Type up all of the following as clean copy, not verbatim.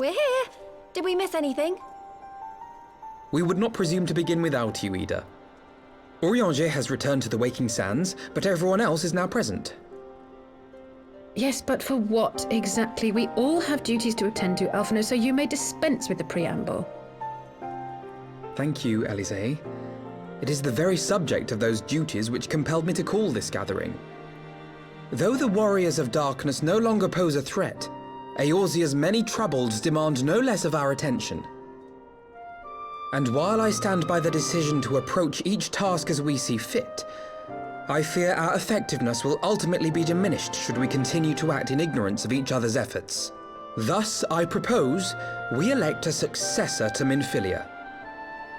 We're here. Did we miss anything? We would not presume to begin without you, Ida. Urianger has returned to the Waking Sands, but everyone else is now present. Yes, but for what exactly? We all have duties to attend to, Alphino, so you may dispense with the preamble. Thank you, Elise. It is the very subject of those duties which compelled me to call this gathering. Though the Warriors of Darkness no longer pose a threat, Eorzea's many troubles demand no less of our attention. And while I stand by the decision to approach each task as we see fit, I fear our effectiveness will ultimately be diminished should we continue to act in ignorance of each other's efforts. Thus, I propose we elect a successor to Minfilia.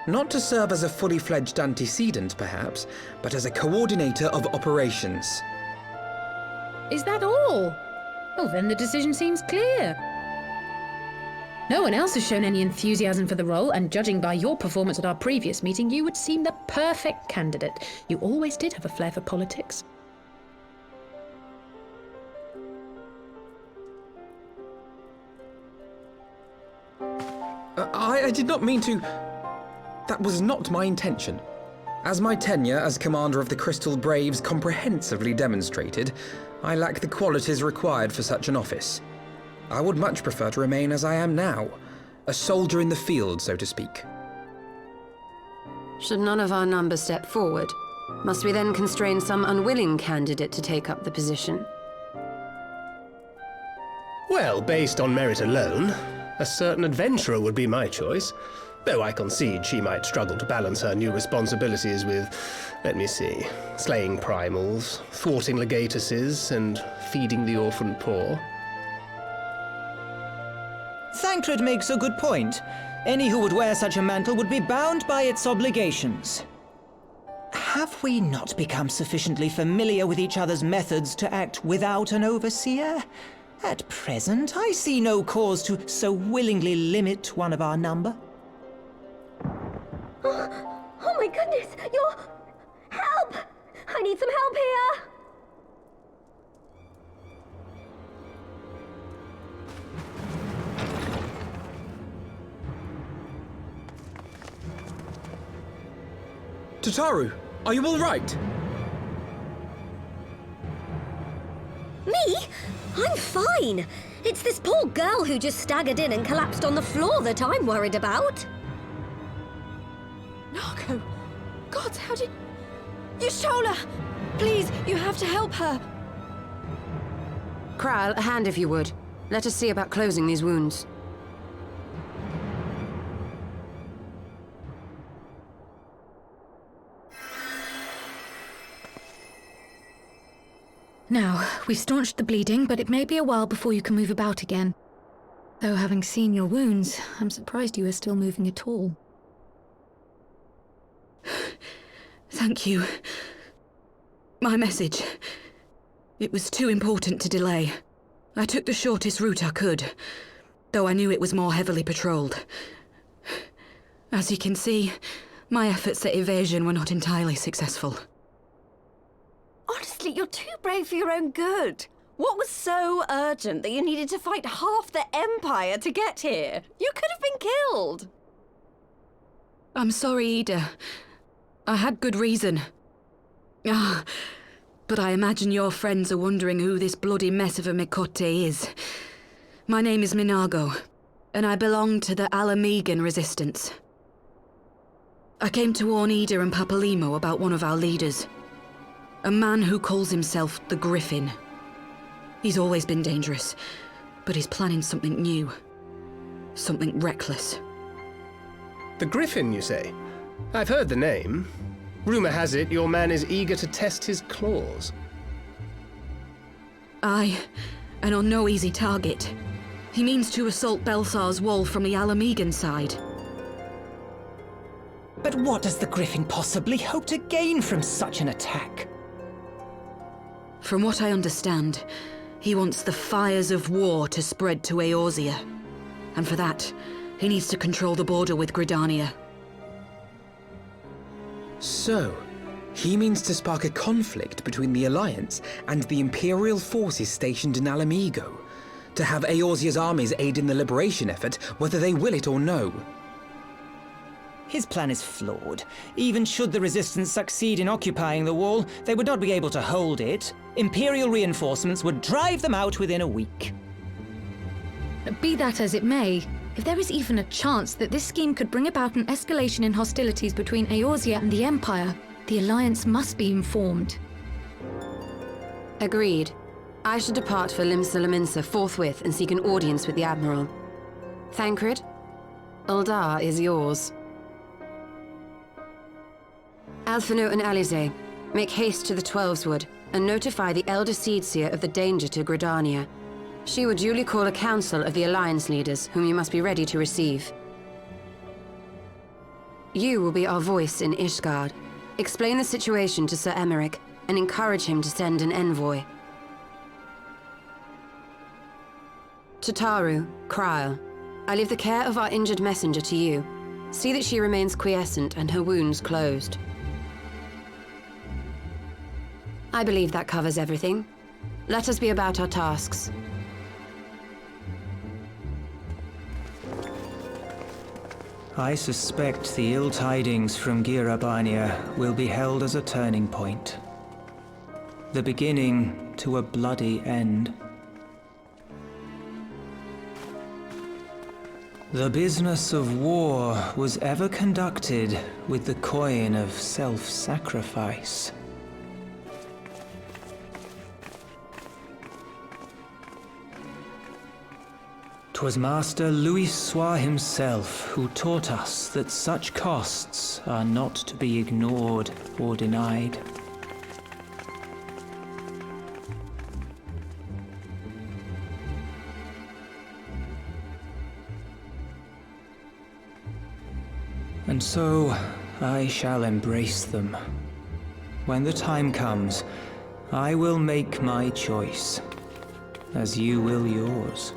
Not to serve as a fully fledged antecedent, perhaps, but as a coordinator of operations. Is that all? Well, then the decision seems clear. No one else has shown any enthusiasm for the role, and judging by your performance at our previous meeting, you would seem the perfect candidate. You always did have a flair for politics. I did not mean to... That was not my intention. As my tenure as commander of the Crystal Braves comprehensively demonstrated, I lack the qualities required for such an office. I would much prefer to remain as I am now, a soldier in the field, so to speak. Should none of our number step forward, must we then constrain some unwilling candidate to take up the position? Well, based on merit alone, a certain adventurer would be my choice. Though I concede she might struggle to balance her new responsibilities with, let me see, slaying primals, thwarting legatuses, and feeding the orphan poor. Thancred makes a good point. Any who would wear such a mantle would be bound by its obligations. Have we not become sufficiently familiar with each other's methods to act without an overseer? At present, I see no cause to so willingly limit one of our number. Oh my goodness! You're... Help! I need some help here! Tataru, are you all right? Me? I'm fine. It's this poor girl who just staggered in and collapsed on the floor that I'm worried about. Narco! God, how did... Y'shtola! Please, you have to help her! Kral, a hand if you would. Let us see about closing these wounds. Now, we've staunched the bleeding, but it may be a while before you can move about again. Though having seen your wounds, I'm surprised you are still moving at all. Thank you. My message. It was too important to delay. I took the shortest route I could, though I knew it was more heavily patrolled. As you can see, my efforts at evasion were not entirely successful. Honestly, you're too brave for your own good. What was so urgent that you needed to fight half the Empire to get here? You could have been killed. I'm sorry, Ida. I had good reason. But I imagine your friends are wondering who this bloody mess of a Mikote is. My name is Minago, and I belong to the Alamegan Resistance. I came to warn Ida and Papalimo about one of our leaders. A man who calls himself the Griffin. He's always been dangerous, but he's planning something new. Something reckless. The Griffin, you say? I've heard the name. Rumor has it your man is eager to test his claws. Aye, and on no easy target. He means to assault Belsar's wall from the Alamegan side. But what does the Griffin possibly hope to gain from such an attack? From what I understand, he wants the fires of war to spread to Eorzea. And for that, he needs to control the border with Gridania. So, he means to spark a conflict between the Alliance and the Imperial forces stationed in Alamigo, to have Eorzea's armies aid in the liberation effort, whether they will it or no. His plan is flawed. Even should the resistance succeed in occupying the wall, they would not be able to hold it. Imperial reinforcements would drive them out within a week. Be that as it may, if there is even a chance that this scheme could bring about an escalation in hostilities between Eorzea and the Empire, the Alliance must be informed. Agreed. I shall depart for Limsa forthwith and seek an audience with the Admiral. Thancred, Uldar is yours. Alphino and Alize, make haste to the Twelveswood and notify the Elder Seedseer of the danger to Gridania. She will duly call a council of the Alliance leaders, whom you must be ready to receive. You will be our voice in Ishgard. Explain the situation to Sir Emmerich and encourage him to send an envoy. To Taru, Kryl, I leave the care of our injured messenger to you. See that she remains quiescent and her wounds closed. I believe that covers everything. Let us be about our tasks. I suspect the ill tidings from Abania will be held as a turning point. The beginning to a bloody end. The business of war was ever conducted with the coin of self-sacrifice. 'Twas Master Louis Soir himself who taught us that such costs are not to be ignored or denied. And so, I shall embrace them. When the time comes, I will make my choice, as you will yours.